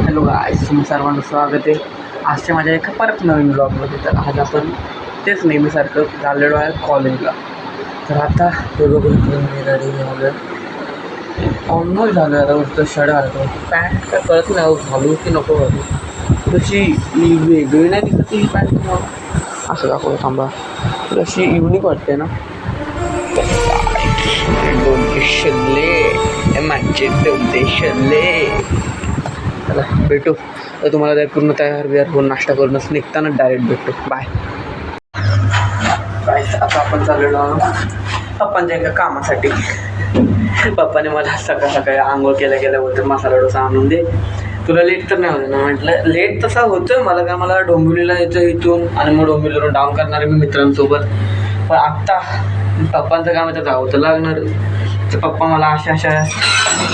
Hello गाईस, तुम्ही सर्वांचं स्वागत आहे आजच्या माझ्या एका परत नवीन ब्लॉगमध्ये. तर आज आपण तेच नेहमीसारखं चाललेलो आहे कॉलेजला. तर आता बरोबर रेडी झालं, ऑलमोस्ट झालं. आता नुसतं शर्ट घालतो, पॅन्ट काय कळत नाही घालू की नको घालू. तशी वेगळी नाही दिसत ही पॅन्ट तुम्हाला, असं दाखवतो थांबा. तर अशी युनिक वाटते ना. माझे चला भेटू. तर तुम्हाला त्या पूर्ण तयार बियार होऊन नाश्ता करूनच निघताना डायरेक्ट भेटू. बाय. आता आपण चाललेलो पप्पांच्या एका कामासाठी. पप्पाने मला सकाळी आंघोळ केल्या होतं मसाला डोसा आणून दे, तुला लेट तर नाही होतं ना. म्हटलं लेट तसा होतं मला, काय मला डोंबिवलीला यायचं इथून आणि मग डोंबिवलीवरून डाऊन करणार आहे मी मित्रांसोबत. पण आत्ता पप्पांचं काम आहे, जावं तर लागणार. तर पप्पा मला अशा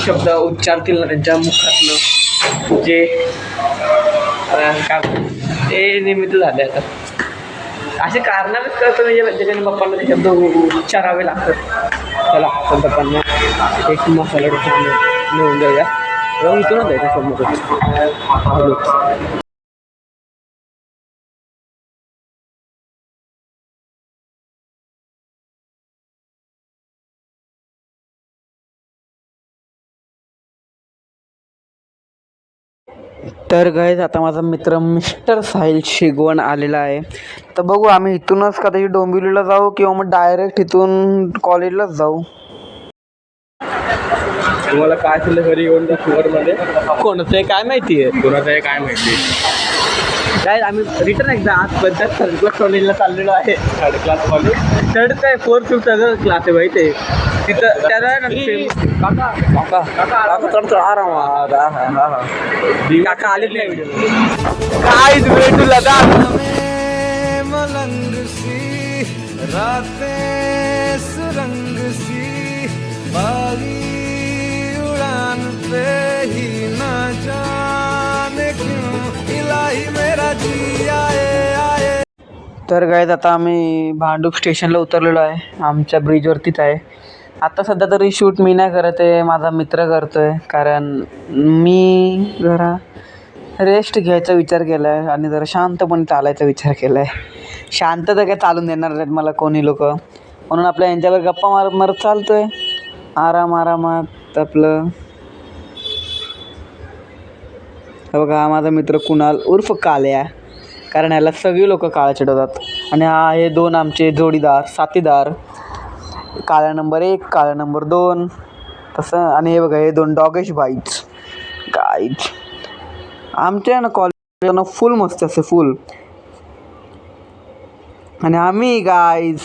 शब्द उच्चारतील ना त्यांच्या मुखातनं, जे काय ते निमित्त झाले. आता असे कारणानेच करतो म्हणजे ज्याच्याने पप्पांना ते शब्द उच्चारावे लागतात. चला आपण पप्पांना एक मसाला डोसा नेऊन जाऊया. इथूनच जायचं समोर. तर गाईज आता माझा मित्र मिस्टर साहिल शेगवण आलेला आहे. तर बघू आम्ही इथूनच कदाचित डोंबिवलीला जाऊ किंवा मग डायरेक्ट इथून कॉलेजलाच जाऊ. तुम्हाला काय झालं घरी येऊन त्या शुगरमध्ये? कोणाचं आहे काय माहिती आहे, कोणाचं आहे काय माहिती. काय आम्ही रिटर्न एकदा आजपर्यंत थर्ड क्लास कॉलेजला चाललेलो आहे. थर्ड क्लास कॉलेज, थर्ड काय फोर्थ फिफ्थ क्लास आहे माहिती आहे तिथं. त्याला काका आलेच नाही व्हिडिओ. काय भेटू लगा मलंग सी रातें सुरंग सी बागी उड़ान पे ही ना जाने क्यों इलाही मेरा जी आए. तर गाईज आता आम्ही भांडूप स्टेशनला उतरलेलो आहे, आमच्या ब्रिजवरतीच आहे. आता सध्या तरी शूट मी नाही करत आहे, माझा मित्र करतो आहे. कारण मी जरा रेस्ट घ्यायचा विचार केला आहे आणि जरा शांतपणे चालायचा विचार केला आहे. शांत तर काय चालून देणार नाहीत मला कोणी लोक, म्हणून आपल्या यांच्यावर गप्पा मारत चालतो आहे आरामात आपलं. बघा माझा मित्र कुणाल उर्फ काल्या, कारण ह्याला सगळी लोक काळा चिडवतात. आणि हे दोन आमचे जोडीदार साथीदार, काळा नंबर 1 काळा नंबर 2 तसं. आणि हे बघा हे दोन डॉगेश बाईच गाईज. आमच्या ना कॉलेज फुल मस्त असते फुल. आणि आम्ही गाईज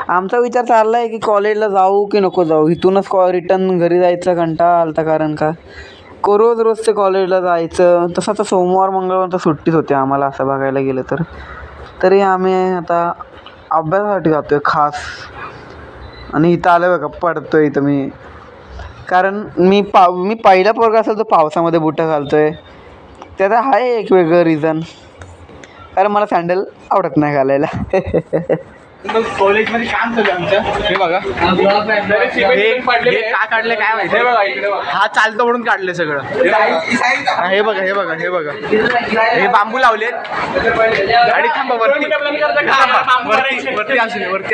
आमचा विचार चालला आहे की कॉलेजला जाऊ की नको जाऊ. इथूनच रिटर्न घरी जायचं कंटाळा आलता, कारण का रोज ते कॉलेजला जायचं. तसं आता सोमवार मंगळवार तर सुट्टीच होते आम्हाला असं बघायला गेलं तर. तरी आम्ही आता अभ्यासासाठी जातो आहे खास. आणि इथं आलं बघा पडतो आहे इथं मी, कारण मी पहिला पोरगा असेल तर पावसामध्ये बुटं घालतो आहे. त्याचं आहे एक वेगळं रिझन, कारण मला सँडल आवडत नाही घालायला. कॉलेजमध्ये काम चालू आमच्या. हे बघा का काढले काय माहिती. हे बघा इकडे हा चालतो म्हणून काढले सगळं. हे बघा हे बांबू लावलेत. गाडी थांबा वरती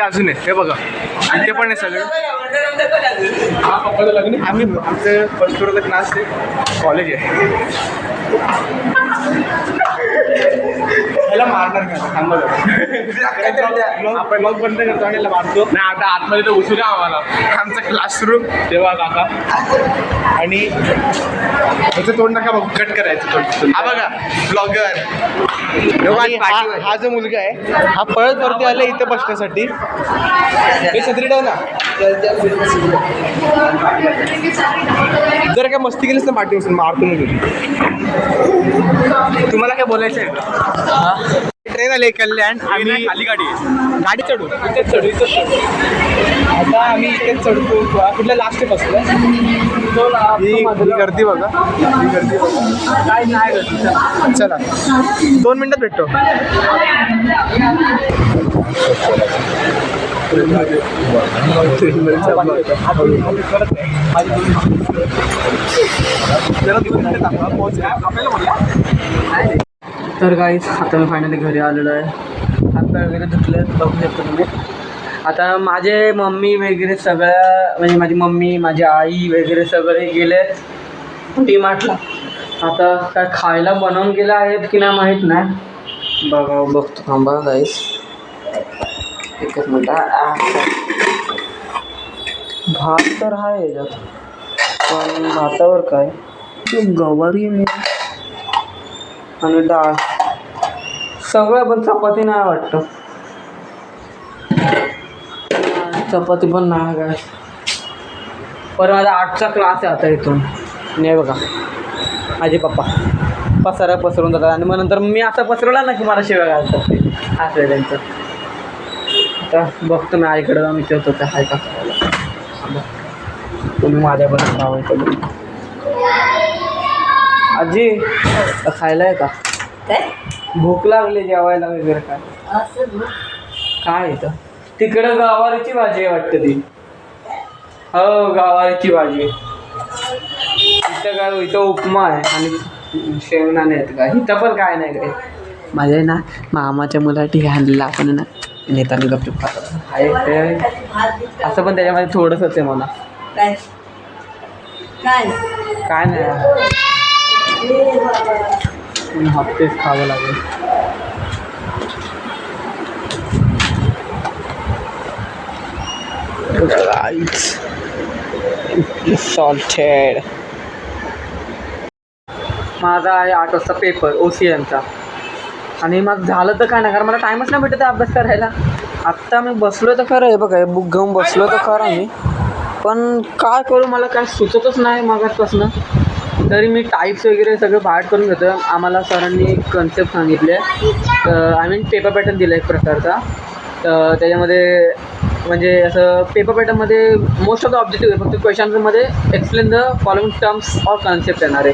अजून हे बघा इथे पण आहे सगळं. आम्ही आमचं फर्स्ट फ्लोअरला क्लास कॉलेज आहे. मारणार आपण मग बंद करतो आणि मारतो नाही. आता आतमध्ये तर उचलूया आम्हाला आमचा क्लासरूम तेव्हा काका. आणि त्याचं तोंड नका बघ, कट करायचं. हा बघा ब्लॉगर, हा जो मुलगा आहे हा पळत वरती आला इथं बसण्यासाठी. हे छत्री ठेव ना, जर काय मस्ती केलीस ना पाठी बसून मारतो मी. तुम्हाला काय बोलायचं आहे? ट्रेन आले कल्याण. आम्ही खाली गाडी आहे. गाडी चढू इथेच चढू. आता आम्ही इथेच चढतो. कुठल्या लास्ट बसलो ही गर्दी बघा. काय नाही करत. चला 2 मिनिटात भेटतो. तर गाईज आता मी फायनली घरी आलेलो आहे. हातपाय वगैरे धुतले बघू शकतो तुम्ही. आता माझे मम्मी वगैरे सगळ्या म्हणजे माझी मम्मी माझी आई वगैरे सगळे गेले डी-मार्टला. आता काय खायला बनवून गेले आहेत की नाही माहीत नाही. बघतो थांबा गाईज एकच मिनटं. भात तर आहे याच्यात पण भातावर काय गवारी आणि डाळ सगळं पण चपाती नाही वाटतं. चपाती पण नाही काय. पण माझा 8चा क्लास आहे आता इथून. नाही बघा माझे पप्पा पसारा पसरून जातात आणि मग नंतर मी असा पसरवला ना की मला शिव्या घालतात ते असं आहे त्यांचं. आता बघतो मी आईकडे जाऊन विचारतो त्या आहे का तुम्ही माझ्याबरोबर खावायचं. आजी खायला आहे का? काय भूक लागली जेवायला वगैरे काय काय येतं तिकडं? गवारीची भाजी आहे वाटतं ती. हो गवारीची भाजी. इथं काय इथं उपमा आहे आणि शेंगदाणे आहेत का? इथं पण काय नाही काय. माझ्या ना मामाच्या मुलासाठी आणलेलं आपण ना नेताना गपचूप खातात आहे ते. असं पण त्याच्यामध्ये थोडंसंच आहे मला. काय काय काय नाही हप्तेच खावं लागेल. सॉल्टेड. माझा आहे 8 वाजता पेपर OCMचा आणि माझं झालं तर काय नाही कारण मला टाईमच नाही भेटत अभ्यास करायला. आत्ता मी बसलो तर खरं आहे बघा हे बुक घेऊन बसलो तर खरं मी पण काय करू मला काय सुचतच नाही मागासपासून. तरी मी टाईप्स वगैरे सगळं बाहेर करून घेतो. आम्हाला सरांनी कन्सेप्ट सांगितले आय मीन पेपर पॅटर्न दिला एक प्रकारचा. तर त्याच्यामध्ये म्हणजे असं पेपर पॅटर्नमध्ये मोस्ट ऑफ द ऑब्जेक्टिव्ह आहे फक्त क्वेश्चनमध्ये explain the following terms or concept येणार आहे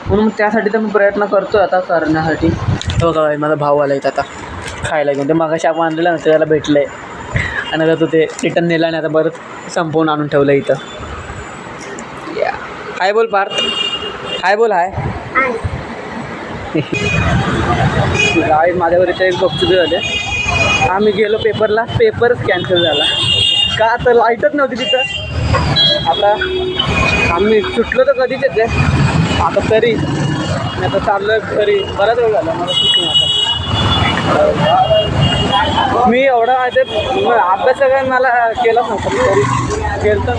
म्हणून त्यासाठी तर मी प्रयत्न करतो आता करण्यासाठी. बघा माझा भाऊ आला इथं आता खायला घेऊन. ते मागाशी आपण आणलेलं ना त्याला भेटलं आहे आणि आता तो ते रिटर्न नेला आणि आता बरंच संपवून आणून ठेवलं इथं. हाय बोल पार्थ. हाय बोल. हाय गाय माझ्यावर इथे एक बघचुकी झाले. आम्ही गेलो पेपरला पेपरच कॅन्सल झाला का तर लाईटच नव्हती तिथं. आता आम्ही सुटलो तर कधीच येते आता तरी मी आता चाललो आहे घरी. बराच वेळ झाला मला सुटून. आता मी एवढा माहिती अभ्यास सगळ्या मला केलाच नव्हता तरी केलं तर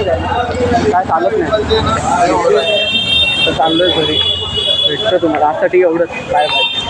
काय चालत नाही. तर चाललो आहे घरी. भेटतं तुम्हाला आजसाठी एवढंच. Bye bye.